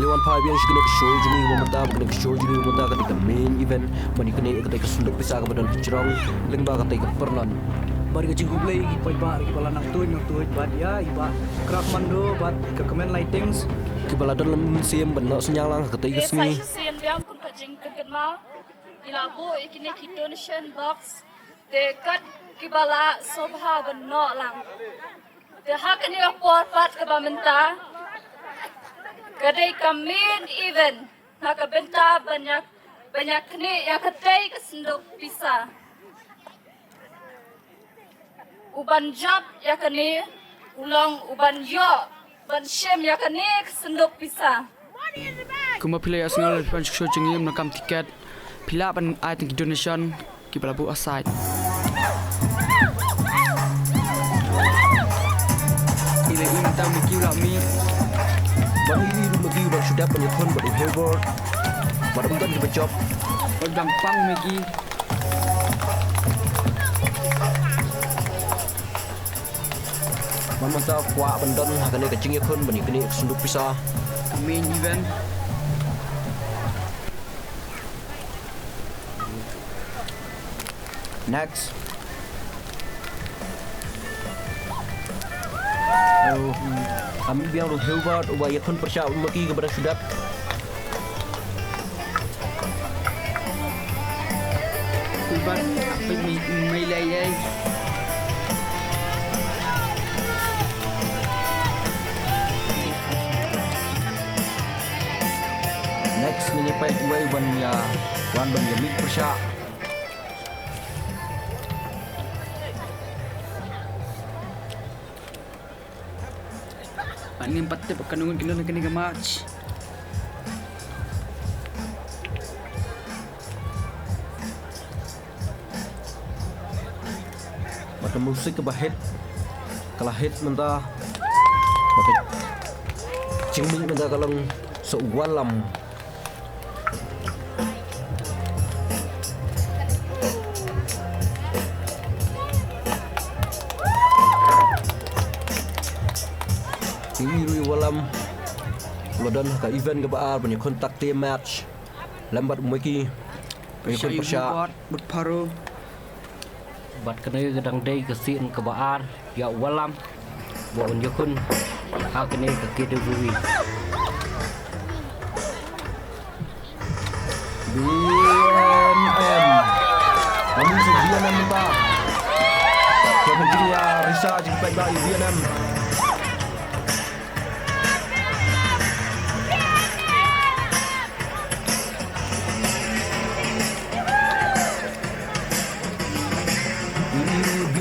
one five yang kena ke show jadi memutar kena ke show jadi memutar ketika main event mani kena ketika sunduk pisah kepada cerong lengba ketika pernan bari ka play ipa kepala nak tuj bad ya iba craft mando bad ke comment lightings kepala dalam sim benak senyalang ketika sini sim biang pun kajing kekenal ilabu ikini donation box dekat kibala sobha benak lang de hakani report pat ke bamenta kadai main event nak benta banyak ni yang ketai kesenduk pisah uban job yakani ulang uban yo ban shem yakani sendok pisah kuma pilih asngal pan show jengim nakam tiket pila pan ai thank donation ki pelabu aside ile ini tam ki mi bang ini lagi udah sudah penyekon body health baru kan di job gampang megi Mama ta kuat bendon kena kecing ya kun bani kena sunduk pisah main event next kami biar lu hebat ubah ya kun persya maki kepada sudah uban apa mai lai next menyepai way ban ya mik persya ani empat te kanungan kena kena match mata musik ke bahit kalah hit mentah mata cingming mentah kalang sewalam Iri walam lodan ka event ke baar punya kontak team match lambat umaki punya persya but paro bat kena gedang day ke sin ke baar ya walam bo unjukun ha kena ke KWB BNM kami sejian minta kemudian Risa jumpa dari BNM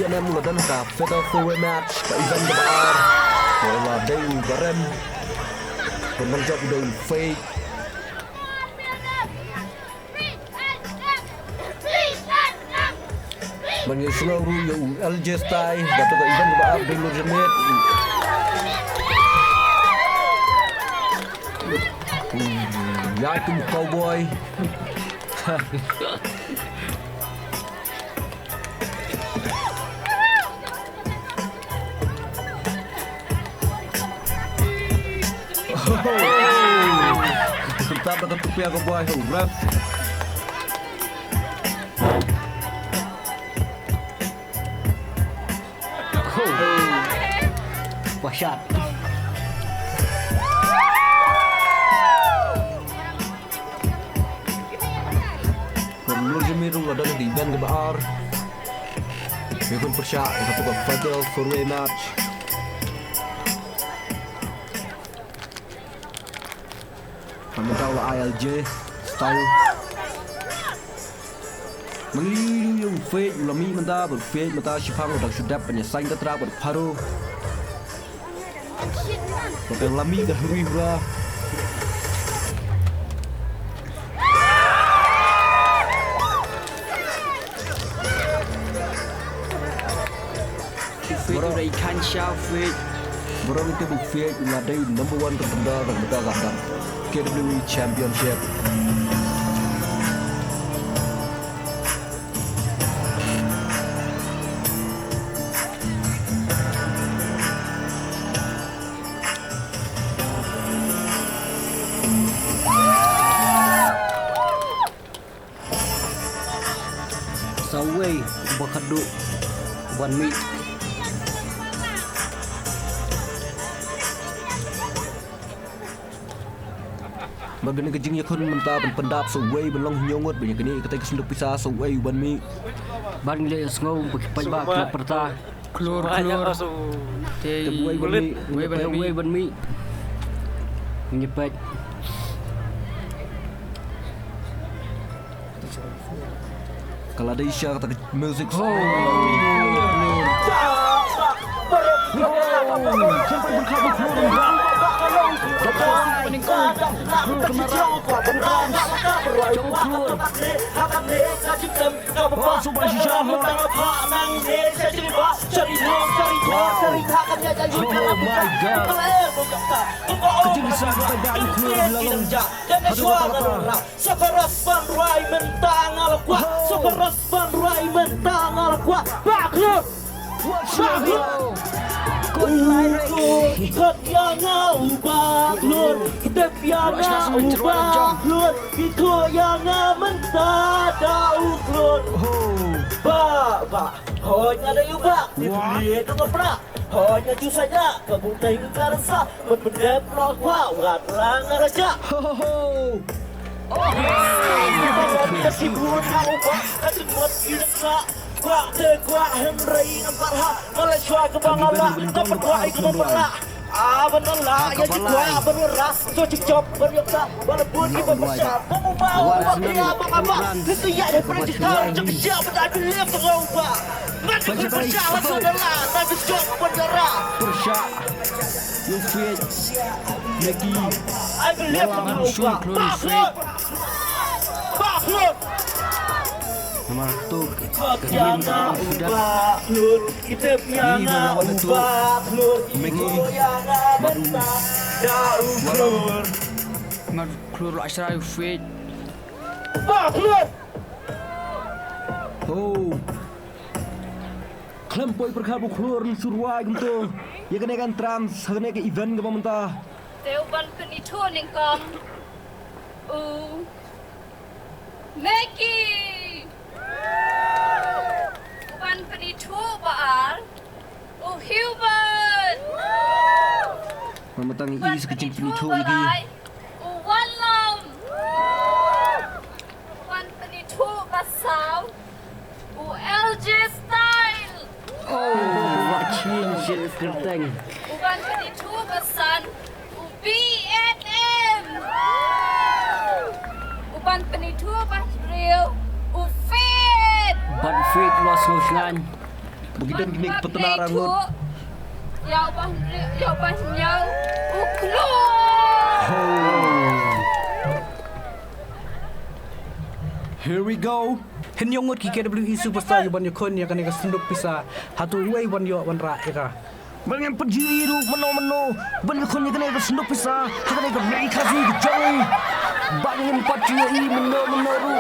BNM lodan ka fatal four-way match ka event ke baar bola day barem pemenjak day fake Bagi seluruh yang LJ style Dato' ke event ke baar day Lurjamet ya itu cowboy Tetap dekat tepi aku buah ref Wahsyat Menurut Jemiru ada di event ke baar Mekun persya Satu ke fatal four-way match Kami tahu lah ILJ Style Mengilu yung fake Ulami menta berfake Menta sipang udah sudah penyesain keterak berparu Pakai lami dah hui bra fake udah ikan syafik Borong itu fake Ngadai number 1 tertenda Dan mereka kata KWB Championship Saway, bakado, ban mi. Bagani kejing yakun mentah pendap saway belong nyongot banyak ni ketai kesunduk pisah saway ban mi. Ban le sngau pajba klub perta. Klur. Te Kebuai ban mi. Way ban mi. Nyepet. Kalau ada isya kata music. Ikut yang ubah lur, hidup yang ubah lur, ikut yang mentadau lur. Ba, hanya ada ubah, dia tu ngapra, hanya tu saja, kamu tengok karasa, berbeda pelawak, warang raja. Kasih buat ubah, kasih buat hidup. Kuat kuat Henry nampak ha Malaysia ke Bangala dapat kuat ke Bangala benar ya kuat benar so cocok berjaya walaupun kita besar kamu mau apa itu ya ada percaya cocok berada di Eropa macam percaya saudara tapi cocok bendera Persya you fit Neki I believe in Eropa Bahlul Nomor tu yang ubah lur, kita yang ubah lur, itu yang mentadau lur. Mar klur asra fit. Ubah lur. Oh Klempoi perkhabu keluar surwai gitu. Ya kena kan trans kena ke event ke mentah. Teuban penitu ningkam. Neki. Uban penitu baal. Huban. Memetang Uban sekecil penitu penitu lagi. balai. Walam. Uban penitu basau. LG style. Wacin shit kerteng. Uban penitu basan. BNM. Uban penitu basril. Ufit. Ban fit los ngusngan. Begitu gini petenaran ngot. Ya uban nyau. Uklo. Here we go. Hen yongot ki KWE superstar yuban yakon ya kan ka sunduk pisa. Hatu way wan yo wan ra eka. Bangan perjiru meno ban kon kena ke senduk pisah kena ke mai kasi ke jong bangan perjiru meno ru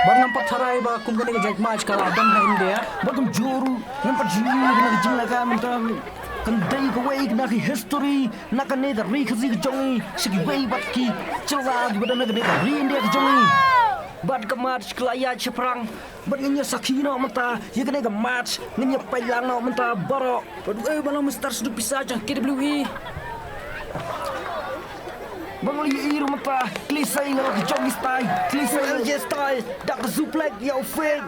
Ban nampak tarai ba kum kan ka jack match kala adam ha India. bagam juru yang perjiru kena ke jing ka mentang kan dai ke way kena ke history nak kena ke ri kasi ke jong sigi way bat ki celra di badan kena ke ri India ke jong bat ke match kelaya ceprang bat ngenya sakino menta ya kena ke match ngenya pailang no menta baro Ban balang mister sunduk pisa jang KWE. Bang li iru mata klisay na jogi style klisay LJ style dak zuplek ya fake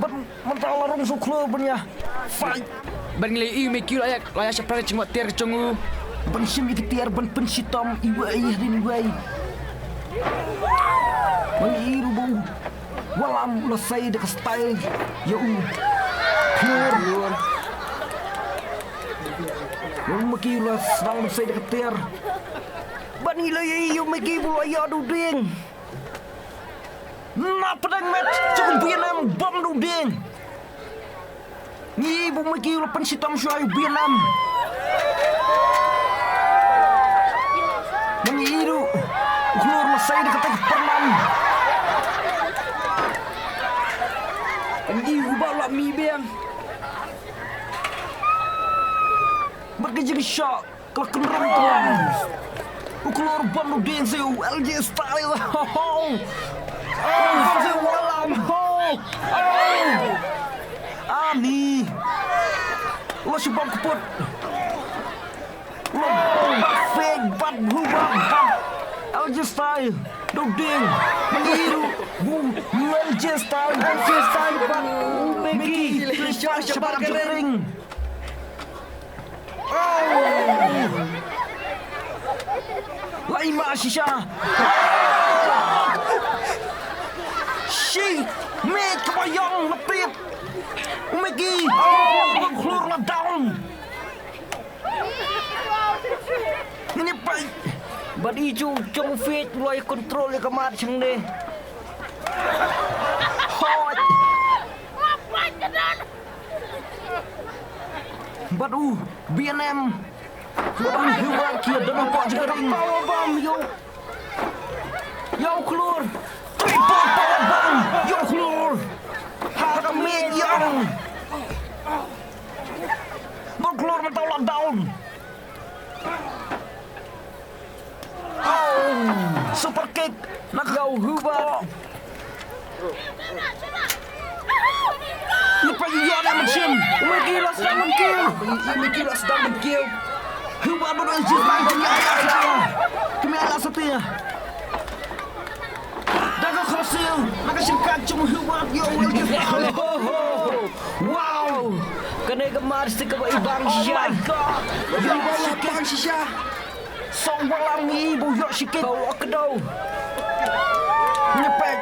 ban mata larong su club nya fight Ban nglei me ki layak siapa cuma ter congu. ban sim iktiar ban pensitam iwai rin wai bang iru bu walam lesai dak style ya clear yang maki las rang lesai dak ter ban ilai yu maki bu ya du ding na pedang match cukup Vietnam bom du ding ni bu maki lu pensitam syai Vietnam mengiru keluar lesai dak ter pernam Angi ubah mi bang. berkejing shock kalau kenderaan tuan keluar bom du ding seu LJ style oh walam syubang keput. Fake bat hubang bat. LJ style. Doding. Meniru. LJ style. Bat. Meki. Cepat kering. Laima Shisha. Shi. Mate kebayang lepit. Meki. Keluar lah down. Ini baik. Badi ju trong fit loy control ke mat chang ni. Hot. Badu BNM. Badu hiwar kia dan nampak jering. Power bomb yo. Yo keluar. Triple power bomb. Yo keluar. Harga medium. Mau keluar mentaulah down. Super kick nak kau hubah. Ni pagi dia ada mesin. Meki lah sedang mengkill. Meki lah sedang mengkill. Hubah baru just main kami alas setia. Daga krosil. Maka singkat cuma hubah yo. Wow. Kena gemar stik ke ibang Shisha. Oh my god. Yo ibang Shisha. Song walang ni ibu yok sikit. Kau akedau. Nyepek.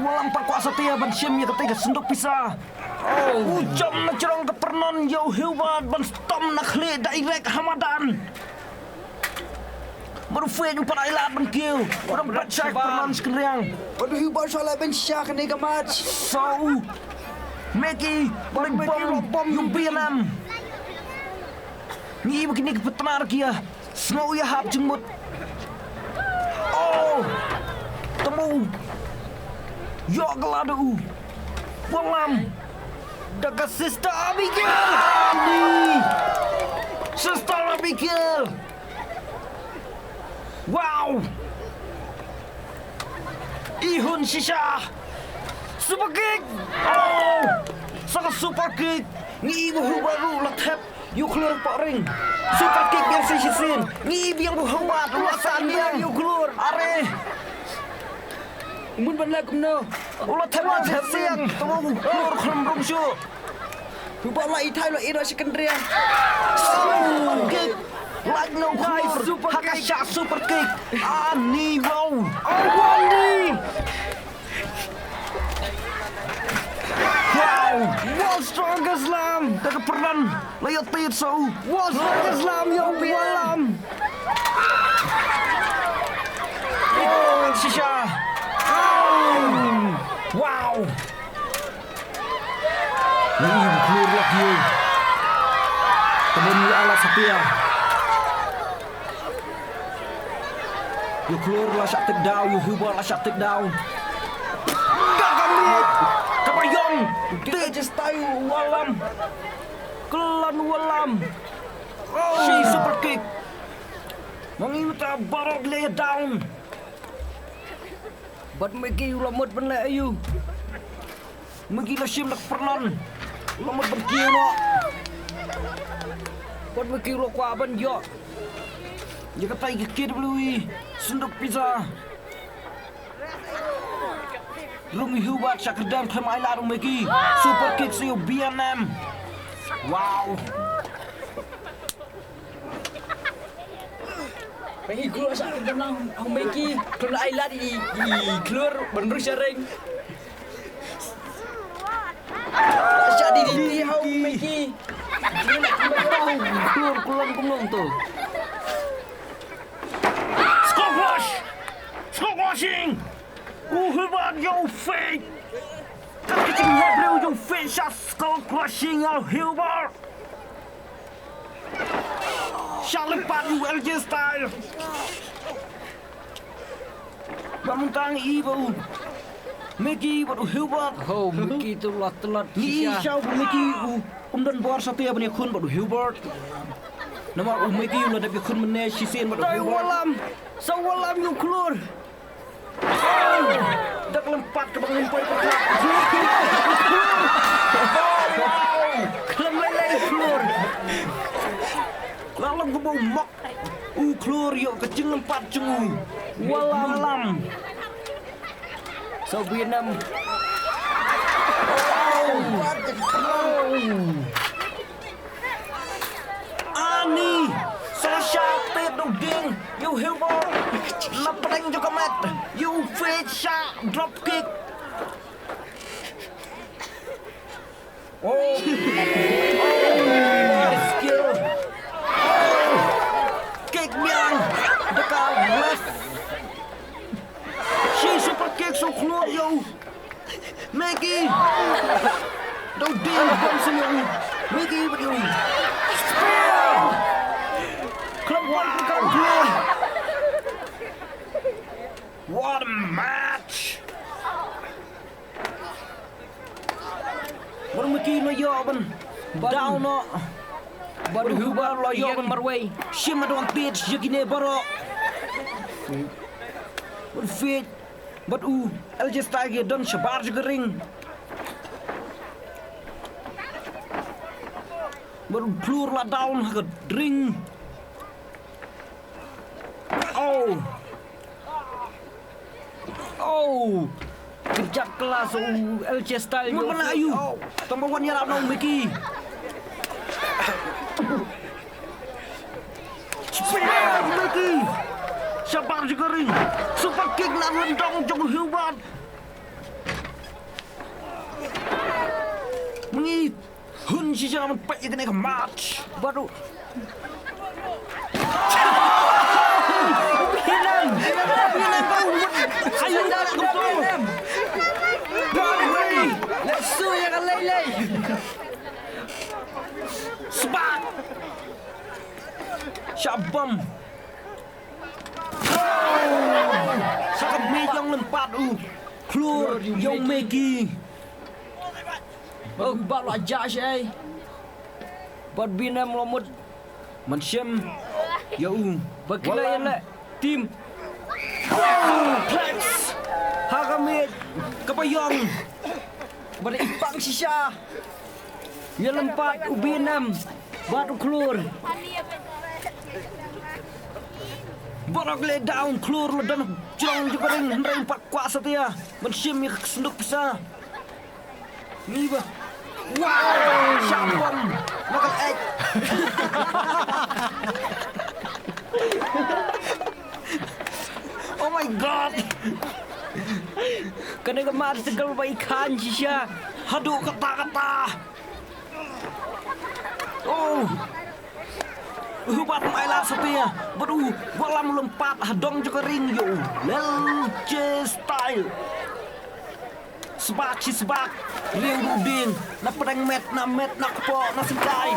Walang pakwa setia ban simnya ketiga sendok pisah. Ujam na cerong ke pernon yo hiwat ban stom na khli direct Hamadan. Baru fake para ilat ban kill. Baru bacak pernon sekeriang. Baru hiwat soalnya ben Shisha kena ke match. So Meki boleh bom yung BNM. Ni begini ke petenar kia. Snow ya hap jengmut. Oh. Temu. Yo geladu. Walam. Dekat Sister Abigail. Ni. Sister Abigail. Wow. Ihun Shisha. Super kick. Oh. Sangat super kick. Ni ibu baru latap. You keluar pak ring. Super kick yang sisin. Ni yang berhawat ulasan yang you keluar. Are. Mun ban la kumno. Ulat teman siang. Temu keluar kelembung syu. Hubah la itai la ira sekendria. Super kick. Like no cover. Super kick. Hakasha super kick. Ni wow. Oh Wandi. Wow. World strongest lam. Dekat peran. Layat tit so. World strongest lam yo walam. Oh Shisha. Wow. Ni keluar lagi. Temen ala setia. You keluar lah shot take down. You hubah lah shot take down. Gagamit. Kabayong. Kita just tahu walam. Kelan walam. She super kick. Mengiuta barok lay down. But Meki ulamut benle ayu. Meki la sim nak pernan. Ulamut berkiu no. But Meki lo kwa ban yo. Dia kata ikir blui. Sunduk pizza. Rungi hubat sakerdam kemai larung Meki. Super kick siu BNM. Wow. Pengi keluar sak kenang ang Meki. Keluar ai lari keluar bener sharing. Asyik di hau Meki. Keluar kumlong tu. Squash! Squashing! Hubat yo fake! Kacing hebrew yo fake shot squashing yo Hilbert! Shalipat you LJ style! Bamuntang ibu! Mickey baru Hilbert! Oh, Mickey tu lah telat. Ni siapa Mickey dan bor setia punya kun baru Hilbert. Nama Mickey ulah dapat kun mana sisin baru Hilbert. Sawalam yung keluar. Dak lempat ke bangun poin pertama. Wow. Kelem lele bau mok. Keluar yuk kecing empat cungu. Walam. So Vietnam. Ani. Sasha tết đầu tiên. You hiểu không? Lập đánh cho comment. You fake shot drop kick. What a skill. Kick miang. Dekat left. She super kick so keluar yo. Maggie. Đầu tiên bấm xuống yo. Maggie bắt yo. Spear. Club one come clear. What a match. Baru mungkin lo yo ban down no. Baru hubar lo yo ban marway. Shima doang pitch jegine baro. Baru fit. Baru LJ Style dan shabar juga ring. Baru plur lah down ke ring. Kejap kelas LJ Style. Mana ayu? Tambah wan yarap nong Mickey. Spear Mickey. Shabar juga ring. Super kick nak lendong jong hubat. Mengi hun si jangan pek kena ke match. Baru Vietnam bau. Ayo dah kontrol. Let's show yang lay. Spark. Syabam. Sakap mejong lempat keluar yang Maggie. Bak lo aja sih. Buat Vietnam lomut. Manshem. Ya Bakila yang le. Tim. Plex. Hagamit. Kapayong. Pada ipang sisa. Yang lempat Vietnam. Baru keluar. Barang lay down keluar lo dan jong juga ring hendrai empat kuasa dia. Manshem yang kesenduk bisa. Ni bah. Wow, syabam. Nakal egg. Oh my god. Kena kemat segal baikan sisa. Aduh kata-kata. Hubat mailah setia. Baru bola melompat hadong juga ring yo. LJ Style. Sebak si sebak. Ring uding. Na pedang met na kepo na sedai.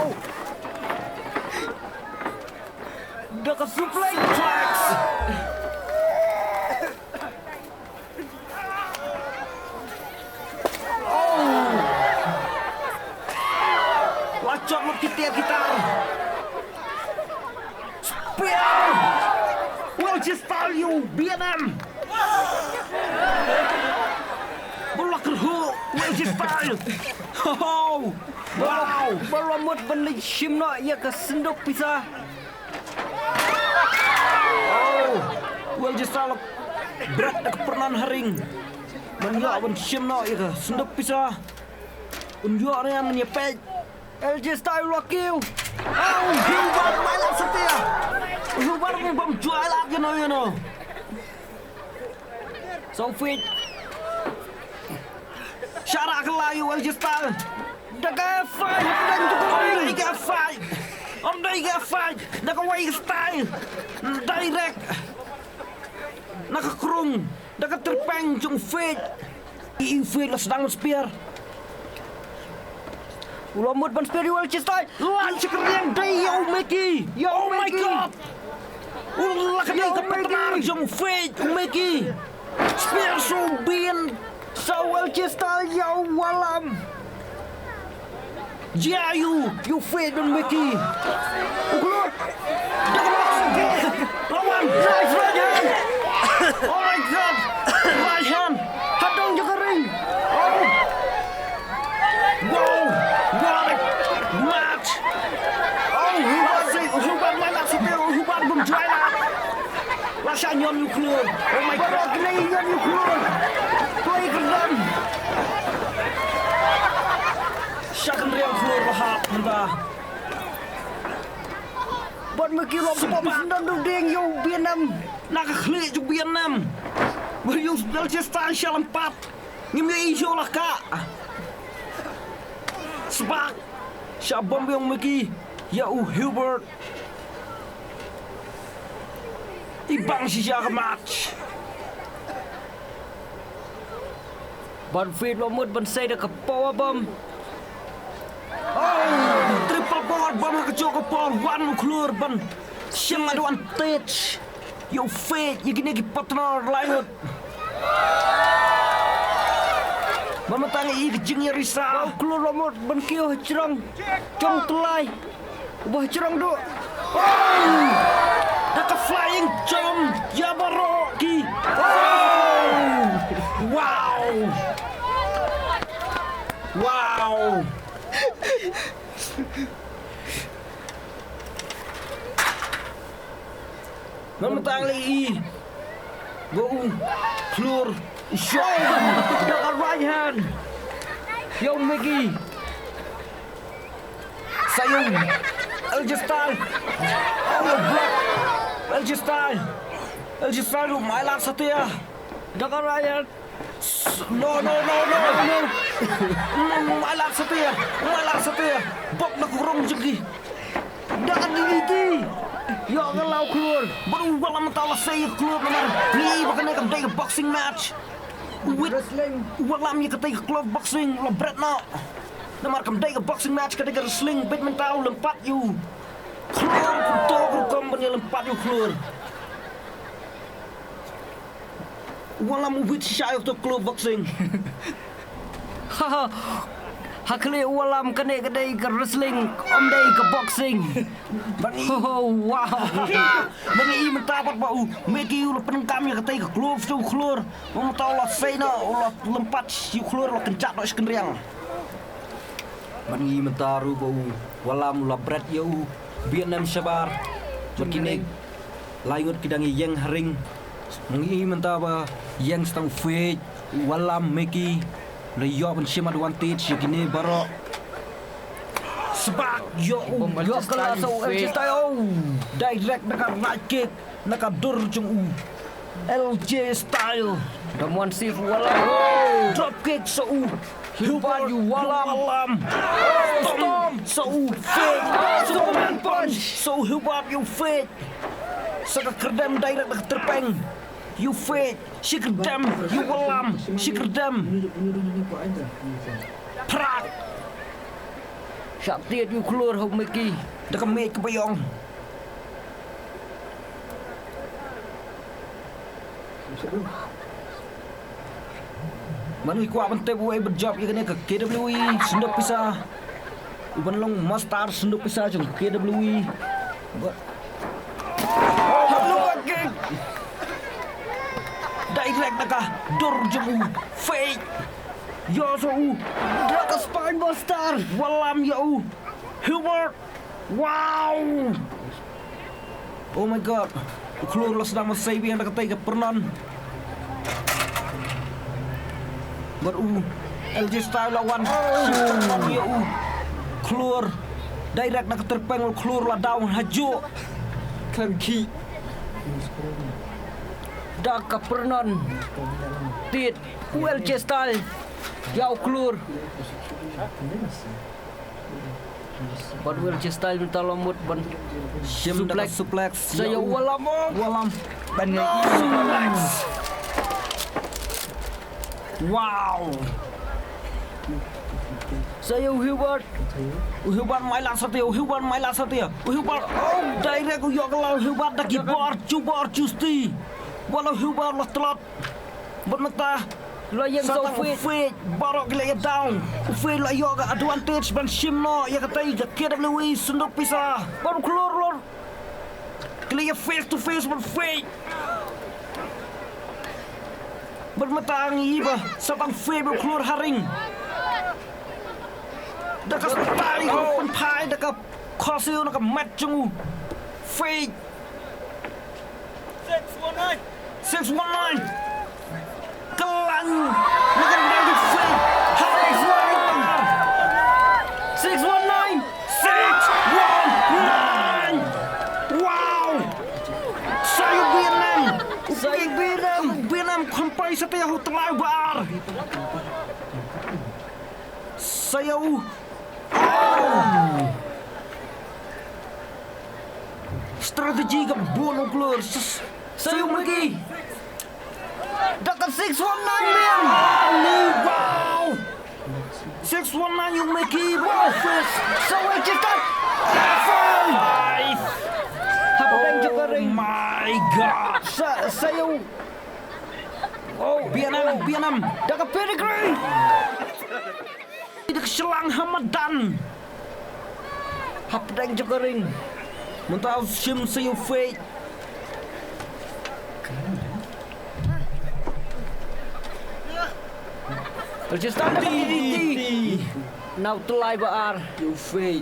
Dah ke supply Tracks. Lacok lo kita. Spear. LJ Style you Vietnam. Bola kerhu LJ Style. Wow. Beromot benda sim no ya ke sendok pisah. LJ Style berat nak pernan haring. Menyak ban sim no ya ke sendok pisah. Unjuk ni menyepet. LJ Style wakil. Hubar mailah setia. Hubar ni bom jual lagi no. So fit. Syarak kelayu LJ Style. Daga fight dan cukup. Om dia fight. Nak away style. Direct. Nak kerung. Nak terpeng jung fit. Fit lah sedang spear. Ulomut ban spear LJ Style. Lan sekeriang day yo Mickey. Oh my god. Ulah kena kepetenar jung fit Mickey. Spear so bin. So LJ Style yo walam. You fit dan Mickey. Keluar. Lawan. Right hand. Oh my god. Right hand. Hadong juga ring. Wow. What a match. Hubat malah setia. Meki lo bom dan ding yo Vietnam. Nak khli ju Vietnam. Beriu LJ Style Shalom 4. Ngim yo ijo lah kak. Spark. Shabom yang Meki. Ya Hubert. Ibang si jaga match. Ban feed lo mut ban say the power bomb. Oh, triple board bom ke joko pol one keluar ban. Siang advantage. Yo feed you gini ki partner lain. Memetangi jingnya Risa. Keluar lo mut ban kio cerang. Jong telai. Ubah cerang do. Oh! Naka flying jump Yabaroki. Oh! Wow. Wow. Memetang lagi. Go. Keluar. Show. Dengan right hand. Yo Mickey. Sayung. LJ Style. Oh block. LJ Style. LJ Style mailan satu ya. Dengan Ryan. No. Mailan satu ya. Bok nak kurang juga. Dengan DDT. Ya kalau keluar. Baru malam tahu saya keluar nomor. Ni bukan nak day boxing match. Wrestling. Walam ya ketika keluar boxing lo berat nak. Nama kam day boxing match ketika wrestling badminton lempat you. Keluar untuk company lempat you keluar. Walam wit shy untuk keluar boxing. Haha. Hakli walam kene kedai ke wrestling, om day ke boxing. Bangi. Oh wow. Bangi mentapat bau. Meki ul penengkam ya ketai ke keluar. Mau tahu lah saya lah lempat you keluar lah kencak nak sekendriang. Bangi mentaru bau. Walam la berat you. Vietnam sabar. Begini layut kidangi yang haring. Bangi mentaba yang stang fake. Walam Meki. Leyo pensim advantage yo kini baro. Sebab yo kelas LJ Style. Direct nak right kick, nak dur jung LJ Style. Damuan sif walam. Drop kick so Huban you walam. Storm so fake. Superman punch so Huban you fake. Saka kerdam direct nak terpeng. You fake, she kerdam, you walam, she kerdam. Prak. Syak tiat you keluar hok Mickey. Dekat make kebayong. Mana kuat bentep buai berjob ya kena ke KWE sendok pisah. Uban long master sendok pisah jeng KWE. Direct nakah dur jemu fake. Yo so draka spine buster. Walam yo. Hubert. Wow. Oh my god. Keluar lo sedang masai yang dekat ke pernan. LJ Style lawan. Yo. Keluar. Direct nak terpeng keluar lah down haju. Kanki. Dak pernon tit LJ Style yau keluar ban LJ Style minta lomut ban suplex saya walam ban suplex wow saya Hubert mailan satu ya Hubert oh direct yo kalau Hubert dak bor justi walau Hubert lah telat bermata lo yang so fit barok gila ya down fit lo yo ga advantage ban simno ya kata ya KWE sendok pisah baru keluar lor gila ya face to face ban fit bermata angi bah sabang fit baru keluar haring dekat tali open pie dekat kosil dekat mat jungu fit 619 Kelang Makan berani fake 619 619 619 Wow Sayaw. Strategi ka buong klur. Sayaw lagi. Dapat 619 man. Wow. 619 yung Mickey. Wow. So wait just that. Five. Habang juga ring. My God. Sayaw. Oh, Vietnam. Dapat pedigree. Tidak selang Hamadan. Habang juga ring. Mentau sim sayaw fake. Just stand DDT. Now to live are you fake.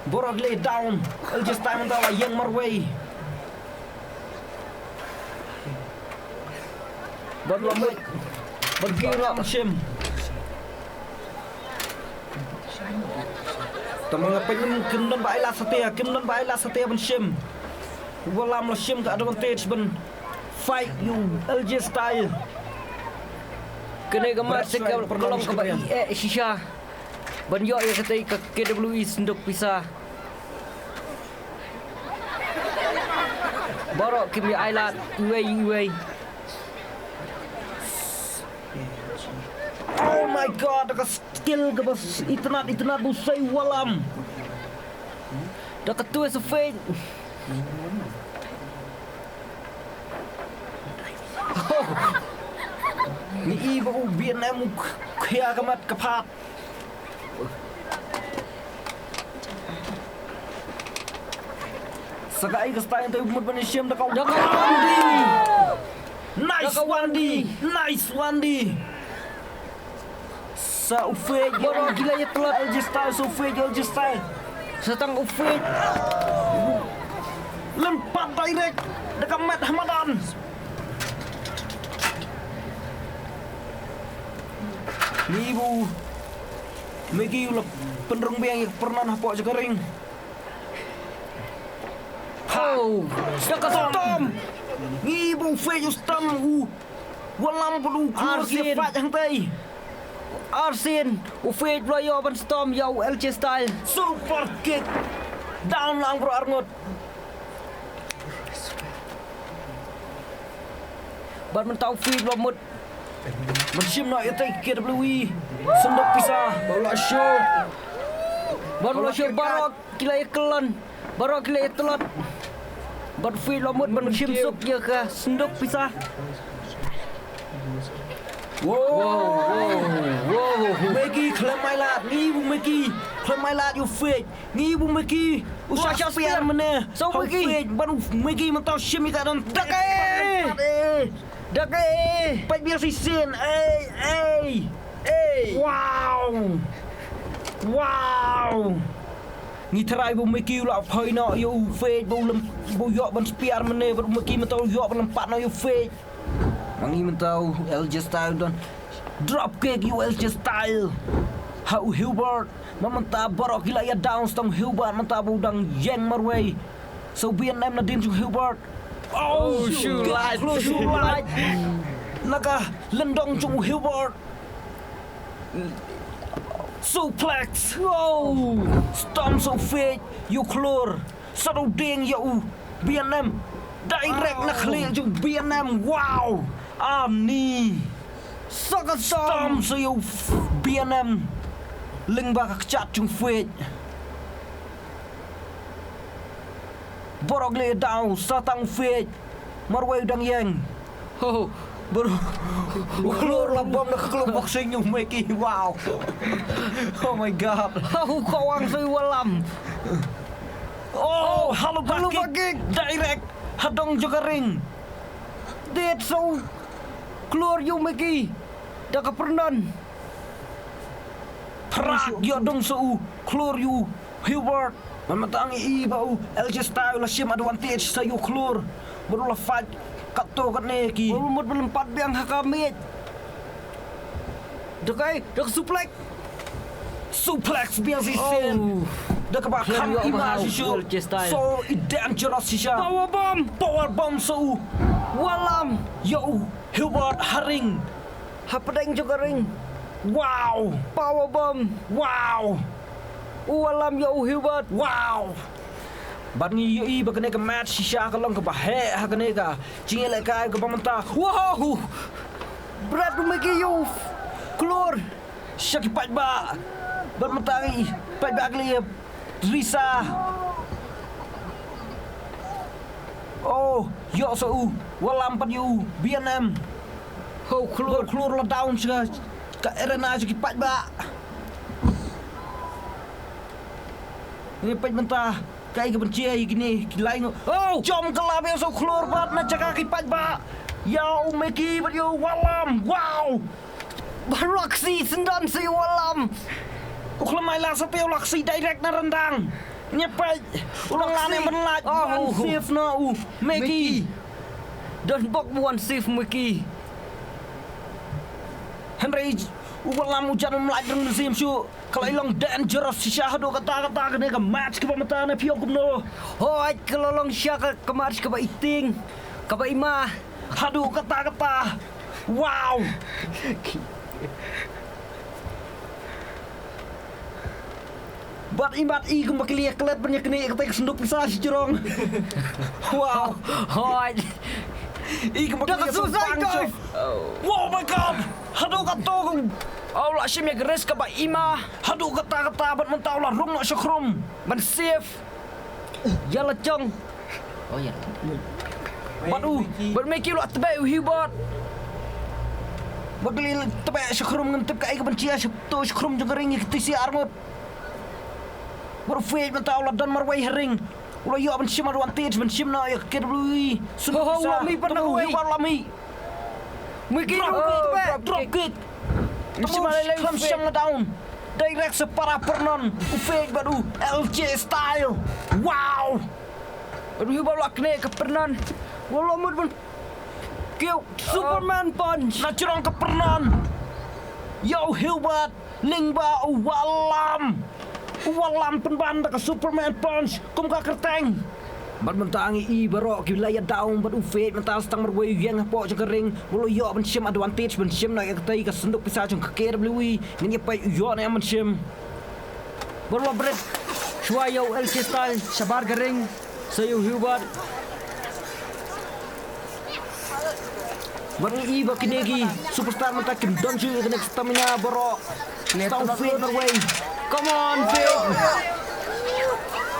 Borog lay down. Just time tawa yang marway. Berlamut. Berkira sim. Tamang pengen kimdan baila setia ben sim. Walam la sim ka advantage ben fight you LJ style. Kena gamat sekal kolom ke bayi shisha. Banyo ya kata ke KWE sendok pisah. Borok kimi island way. Oh my god, dekat skill ke bos itnat busai walam. Dekat tu sefain. Ni ibu Vietnam kaya kamat kapat. Sagai kastain tu umur penisiam dah kau. Nice Wandi. Sa ufej borong gila ya telat LJ style sa ufej LJ style. Setang ufej. Lempat direct dekat Mat Hamadan. Ni ibu Megi ulah penerung biang yang pernah nampak je kering. Oh, dekat Storm. Ni ibu Fej Storm. Walam perlu keluar dia fight yang tadi. Arsin, Ufej Royo ban Storm yau LJ style. Super kick. Down lang bro Arngot. Ban mentau feed lomut. Mensim nak yatai KWE. Sendok pisah. Bola show. Bola show barok kila eklan. Barok kila telat. Ban feed lomut ban mensim sup je ke sendok pisah. Wow. Megi klaim mai lat. Ni bu Megi. Klaim mai lat you fake. Ni bu Megi. Usah spiar mana. So Megi. Ban Megi mentau sim kat dalam. Dake. Pai biar sisin. Wow. Ni try bu Megi la phoi no you fake bu yok ban spiar mana bu Megi mentau yok ban lempat no you fake. Mangi mentau LJ style don drop kick you LJ style. Hau Hilbert mamanta borok gila ya down stong Hilbert manta budang yang marway. So Vietnam na din ju Hilbert. Oh shoot light. Naga lendong chung Hilbert. Suplex. Oh Storm so fake you klur. Satu ding you Vietnam. Direct na clear ju Vietnam. Wow. Ni sangat Storm so you Vietnam. Leng ba cat chung fake. Borok le down satang fake. Marway dang yang. Oh, baru keluar lah bom nak keluar boxing you Meki. Wow. Oh my god. Oh kawang saya walam. Oh, halo bakik direct hadong juga ring. Dead so keluar you Meki. Dah kepernan. Perak yo dong so keluar you Hilbert. Mamatangi bau LJ style la sim advantage sa you keluar. Baru la fight kat to kat neki. Baru berlempat biang hakamit. Dek suplex biang sisin. Dek bakam image show. So dangerous sisha. Power bomb so walam yo Hilbert haring. Hapadeng juga ring. Wow. Powerbomb. Wow. Walam yo Hilbert. Wow. Bat ngi yo I bakane ka match shisha ka long ka bahe hakane ka jinge le ka bamanta. Wow. Berat megi yo. Keluar. Syaki ba. Bat matari. Ba agli Risa. Oh, yo so walam pat you BNM. Ho Keluar la down sya ka arena syaki ba. Ini paj mentah kai ke benci ai gini lain. Oh, jom kelab yang so keluar bat na jaga ki paj ba. Yo Meki bat yo walam. Wow. Baraksi sendan si walam. Uklemai lah setiu laksi direct na rendang. Nyepaj ulang lane menlaj. Oh, safe na Meki. Dan bok buan safe Meki. Henry walam ujan melaj dengan sim syu. Kalau ilang dangerous si syahdo kata-kata kene ka match ke pamatana piok kumno. Hoi kelolong syaka kemaris ke iting. Ke imah. Aduh kata-kata. Wow. Bat imbat I kung makilia kelet banyak kene ketek senduk pisah si jorong. Wow. Hoi. I kung makilia susah kau. Wow my god. Aduh katong. Oh lah syam ya geres ke imah. Aduh kata-kata bat mentau lah rum nak syukrum. Man safe. Ya lecong. Oh ya. Batu Bermeki lu tebe Hilbert. bagli tebe syukrum ngentep kai kebencia syukto syukrum jeung ring ketisi armut. Berfeed mentau lah dan marwai hering. Ulah yo ben shim advantage ben shim na ya kedului. Oh, lami pernah wei. Lami. Meki lu Drop kick. Shim ala Klam shim down. Direct separa pernon. Ufeed badu LJ style. Wow. Aduh Hilbert lu kene ke pernan. Walau mud kêu Superman punch. Na curang ke pernon. Yo Hilbert Ningba walam. Walam penbanda ke Superman punch. Kum ka kerteng. Bat mentangi I barok ki wilayah daun bat ufet mental stang merwei yang po jeung kering. Mulo yo ben shim advantage ben shim na ketai ka senduk pisah jeung ke WWE. Ni pai yo na men shim. Baru bret. Shwayo LC style sabar garing. Sayo Hilbert. Bang I bakinegi superstar mentakin don ju the next stamina barok. Stang fit merwei. Come on, Phil.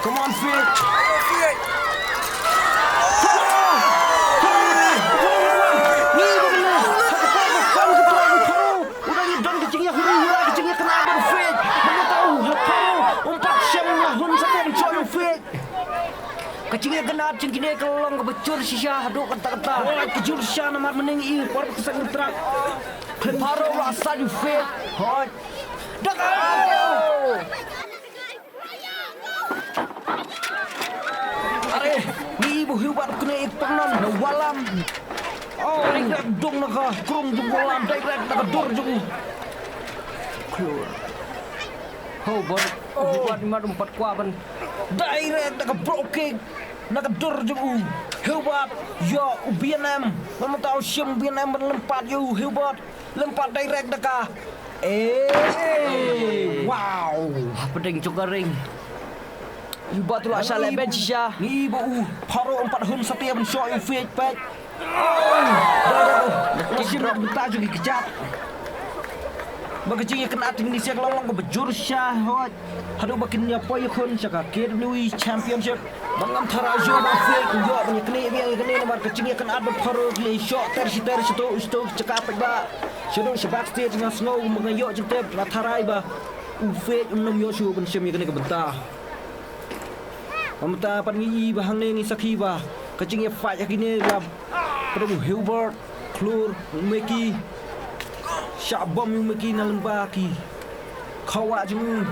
Come on fit. Kecingnya kena cingkine kelong ke becur sisya haduk kata-kata. Wah, kejur sya nama meneng I por kesan utrak. Paro rasa di fit. Hot. Dak. Are, ni ibu Hilbert kena ikpanan na walam. Oh, direct dong naka krung jung walam direct naka dur jung. Keluar. Ho bor. Hilbert ni mat empat kuaban. Direct naka broke kick. Naka dur jung. Hilbert, yo BNM. Kamu tahu sim BNM melempar yo Hilbert. Lempar direct naka. Wow. Pedeng juga ring. Hilbert tu asal leben sisya. Ni ibu paro 4 hun setia men shot you fit back. Masih nak betah juga kejap. Bagajingnya kena Indonesia kelolong ke bejur syah hot. Hadu bakin ya poy kun saka KWE Championship. Bangam tarajo ba fake yo banyak kene biang kene nomor kecingnya kena ada paro le shot tersi sto cakap ba. Shadow backstage dengan snow mengayo jentep ratarai ba. Ufek umnom yo shu ben syem kene ke betah. Pamata pangi bahang ni sakhi ba. Kecingnya fight yakini lah. Pada Hilbert, Klur, Meki. Syabam yung Meki na lembaki. Kawa jemu.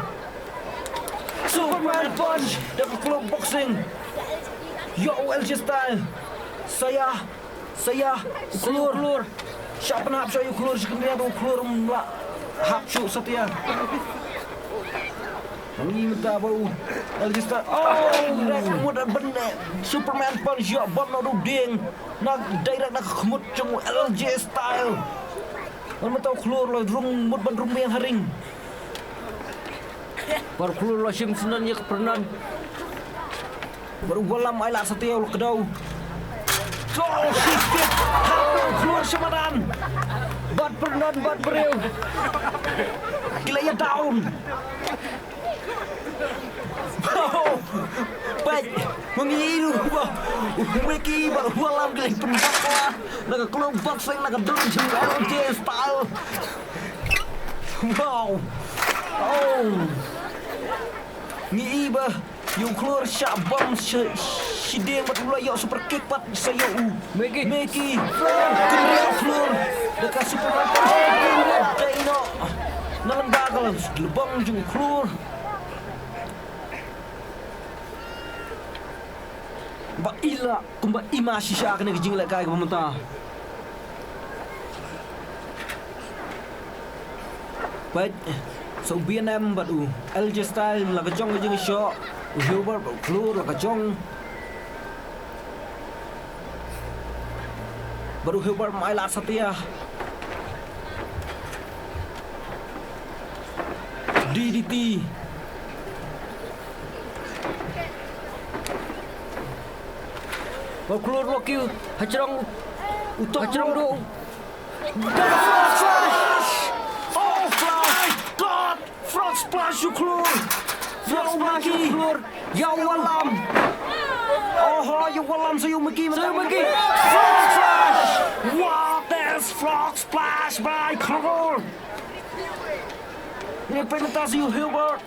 Superman punch dapat club boxing. Yo LJ style. Saya Klur. Siapa nak saya Klur sebenarnya tu Klur mula hapsu setia. Ini minta bau LJ style. Oh, rekmut benda Superman punch yo bom no ding. Nak direct nak kemut jemu LJ style. มันมาเต้าครัวเลยรุ่งมุดบรรรุ่งเมียงหริงbaru keluar lah sim senannya kepernan baru walam ay la sa tiyaw kadaw so sikit habang keluar samaran bat pernan bat beriw gila ya down baik mengiru ba umeki baru walam gila penbakwa naga keluar boxing naga dungeon LJ style wow oh ni iba yung keluar syabam sideng bat ulayok super kick pat sayo Meki keluar keluar dekat super rata dino nalang bagal lebang yung keluar ba ila kumba ima shisha kena gijing lek kai pementa baik so BNM bat LJ style la kajong jeng shot Hilbert keluar la kajong baru Hilbert mai la Satya DDT baru keluar Loki hacerong utok hacerong do frog splash you keluar frog splash you keluar ya walam oh ya walam sayo Meki frog splash wow there's frog splash by keluar ini penetrasi you Hilbert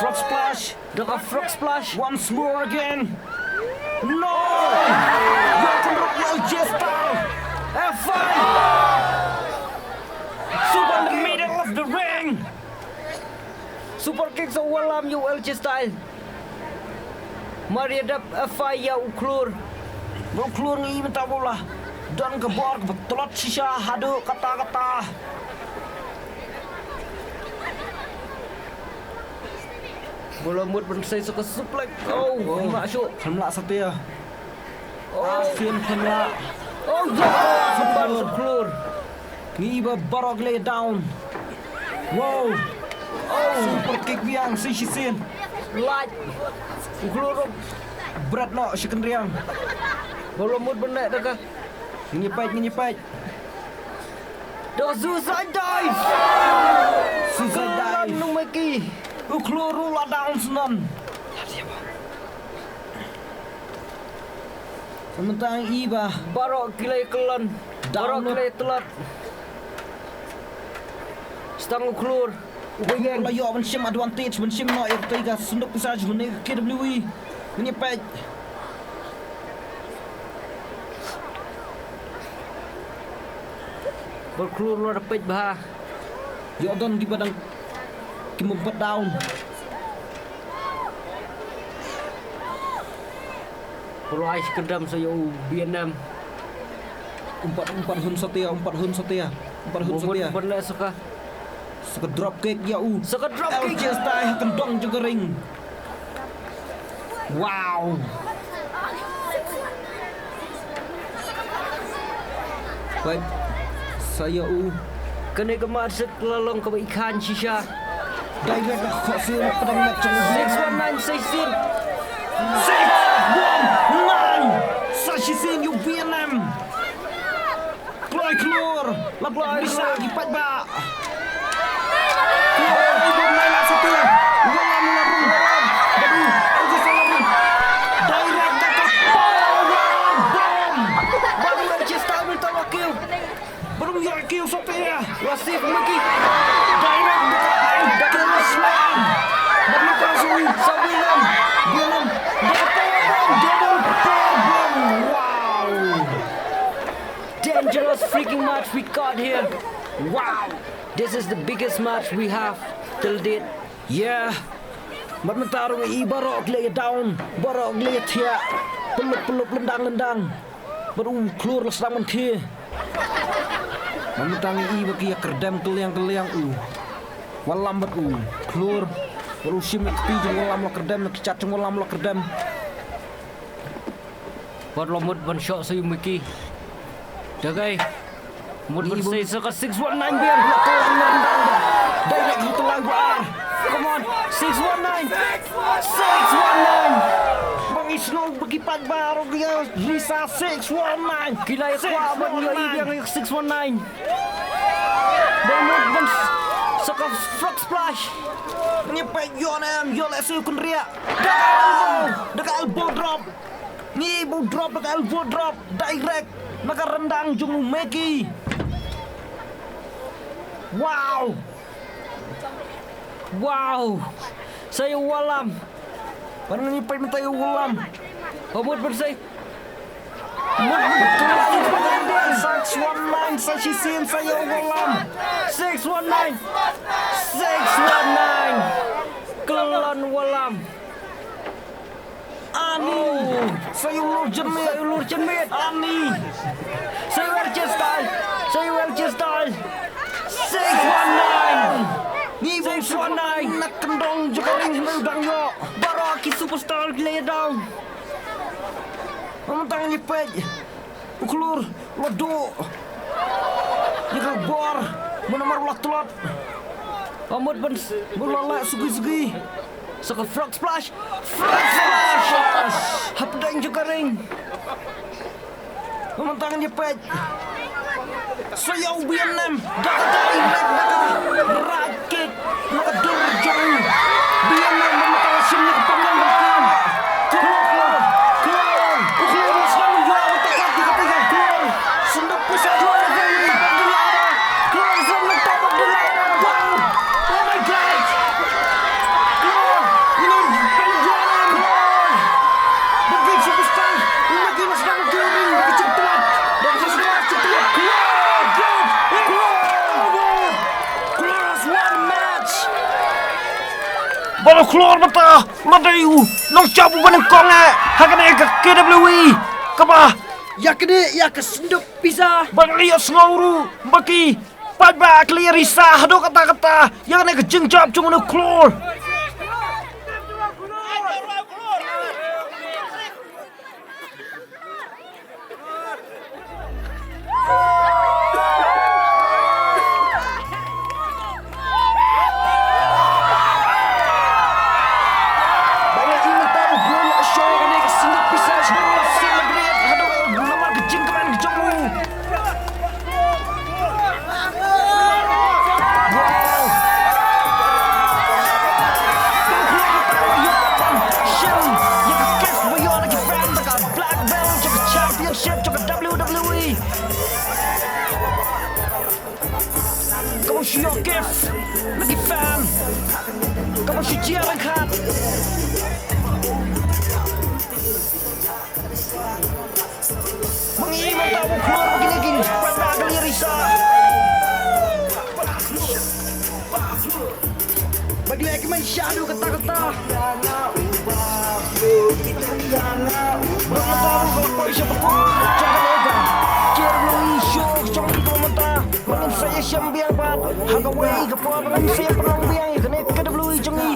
frog splash dekat frog splash once more again no you control your gestal F5 super in the middle of the ring super kick sa walam yung LG style mariadap F5 ya uklur uklur ng iman tabo lah dan kebor betulot sisa hadu kata-kata bola mut bersai suka suplex oh masuk semla satu ya oh film semla oh ya sembar uklur Ngiba barog lay down. Wow. Oh, super kick biang si Shisin. Light. Ukluruk. Berat no si kendriang. Bolomut benek dah. Ngepait. The suicide dive. Suicide dive. Nung Meki. Ukluru la down senan. Sementara iba barok kilai kelon. Barok kilai telat. Stang uklur Ubay layo man sim advantage man sim no ertiga sunduk pisaj hune KWE menyepet berkeluar luar pej bah Yodon di badang kimempat down Kalau ais kedam saya BNM umpat hun Satya benar suka drop kick ya LJ style kendong juga ring wow baik saya kena kemat sekelolong kebaikan sisa direct hasil pedang match 619 Sashisin yung BNM keluar lah bisa dipat ba Wasif Meki direct double slam berlokasi Sabilam belum double wow dangerous freaking match we got here wow this is the biggest match we have till date yeah mat mentarung ibarok lay down barok lay tia peluk lendang baru keluar serangan ke Mamutangi iba kia kerdam keliang walam bat keluar baru simek pijung walam la kerdam kicat walam la kerdam baru lomut ban shot sayu Meki Dagai. Một Ni bersih saka 619 biar tulang nandang. Direct mo tulang buar. Come on, 619. 619. Bang Isno bagi pagbaro dia Lisa 619. Kilay kwa man yo ibang 619. Bang Bang saka frog splash. Nyepet yo let's see kun ria. Dekat elbow drop. Ni elbow drop dekat elbow drop direct. Maka rendang jung Meki. Wow. Wow. Saya walam. Parang nyepet mo tayo ulam. Omot bersih. 619 sa sisin sa'yo ulam. 619. 619. Kelon walam. Ani sa'yo Lord Jermit. Saya ulur cenmit. Ani Saya Welchester. Saya Welchester. 619 Ni 619. nak kendong juga ring udang yo. Baraki superstar lay down. Mamantang nyepet. Uklur wado. Jika bor menomor ulat tulat. Omot ben Bulala sugi-sugi. saka frog splash. Frog splash. Hapdang juga ring. Mamantang nyepet. Sayaw Vietnam. Daka direct daka rakit. Maka durjong. Vietnam mamantang simnya kepanggang berkan. Keluar. Uklur selalu jual tekat di ketiga keluar. Sendok pusat keluar dari Dilara. Keluar sama tabak Dilara. Wow. Oh my god. Keluar. Ini penjualan. Keluar. Bagi superstar. Lagi masih dalam touring. Bagi cepat. Dan sesuatu cepat. Keluar. Keluar. One match. Baru keluar mata. Madayu. Nong cabu banang konga. Hakane ke KWE. Kapa. Yakne yak senduk pisa. Bang lihat ngauru. Bagi. Pagba clear risa. Hado kata-kata. Yang ne ke jengjab cuma nak keluar. Banyak ini tahu gol show kan ke sendok pisah sebelum celebrate. Hado nama ke jengkaman ke jomu. Wow. Show. You can guess where you're like a fan. Like a black belt. Like a championship. Like a WWE. Kamu si Yokif. Lagi fan. Kamu si Jiaran Khan. Mengiman tahu keluar begini-gini. Pada kali risa. Bagi lagi main shadow kata-kata. Bermata kalau siapa pun jangan lega. Cerlui show jangan bermata. Mungkin saya siambiang bat. Hagawai kepuan dengan saya pengambiang. Kena KWE jangi.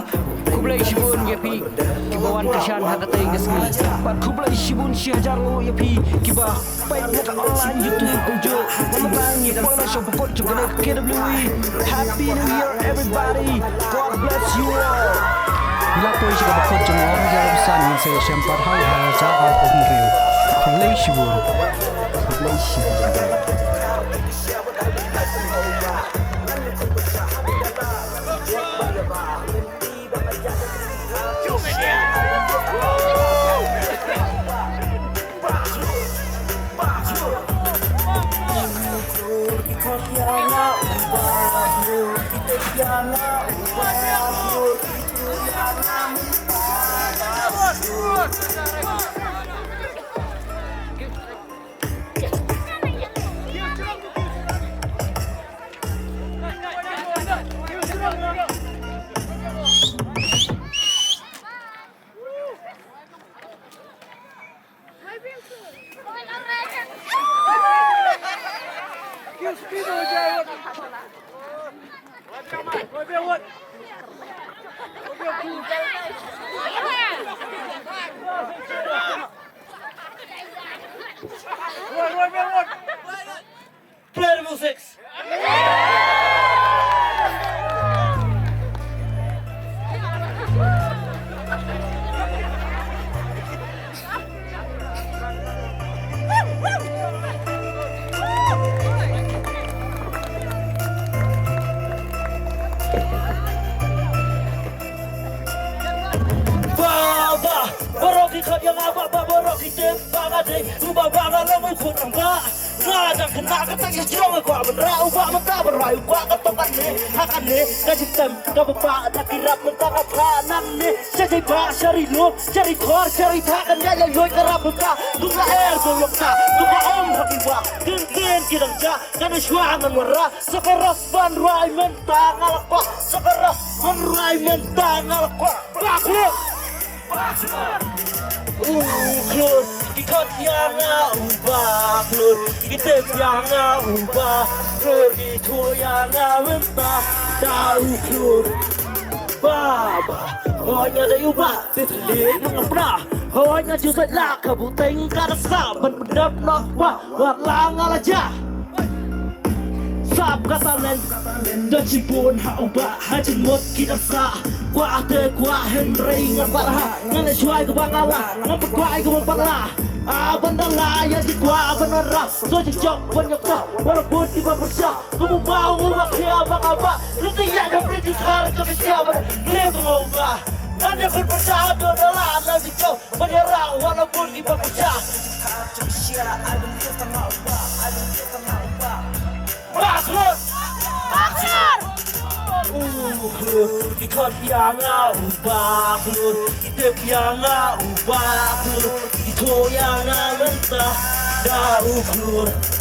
Kublai shibun yapi. Kibawan kashan hakatai ngasni. Bat kublai shibun sihajar lo ya pi kiba baik nak online YouTube unjuk memerangi pola show pokok juga nak KWE. Happy New Year everybody. God bless you all. Bila poi siya bakot jung orang jalan san min saya syampar hal haja hal pun riu. Kublai shibun. Kublai shibun. Rồi, 6. Baroki kaya nga ba baroki dem banga de uba banga lo mo kun nga nga da kana ka ta jong ko ba ra uba ma ta ba ra uba ka to kan ne hakan ne ka jitem ka ba ta kirap mo ta ka pa nan ne sa jay ba sari lo sari khor sari tha kan ya ya yoy ka ra mo ta tu ka er ko lo ta tu ka om habi wa kin kin ki dang ja kana shwa ngan wara sa ka ras ban rai men ta ngal ko sa ka ras ban rai men ta ngal ko ba ko klur, ikut yang ubah klur, ikut yang ubah klur, itu yang mentah tahu klur, baba, hanya ada ubah, ditelit mengeprah, hanya justru lah kabuteng karasa, berdap nak wah, walang alaja. Sab kata len, dan cipun ubah haji mut kita sah. Gua ate gua Henry ngaparha ngane chuai ke bangala ngapa kuai ke bangala bandala ya di gua benara so jok banyak tak walaupun di bawah kamu mau wakya bangaba lu tidak ada perintah ke siapa lepas ngomong ada berpercaya adalah ada di jauh menyerang walaupun di bawah ikut yang ubah klur, kita yang ubah klur, itu yang mentah dahu klur.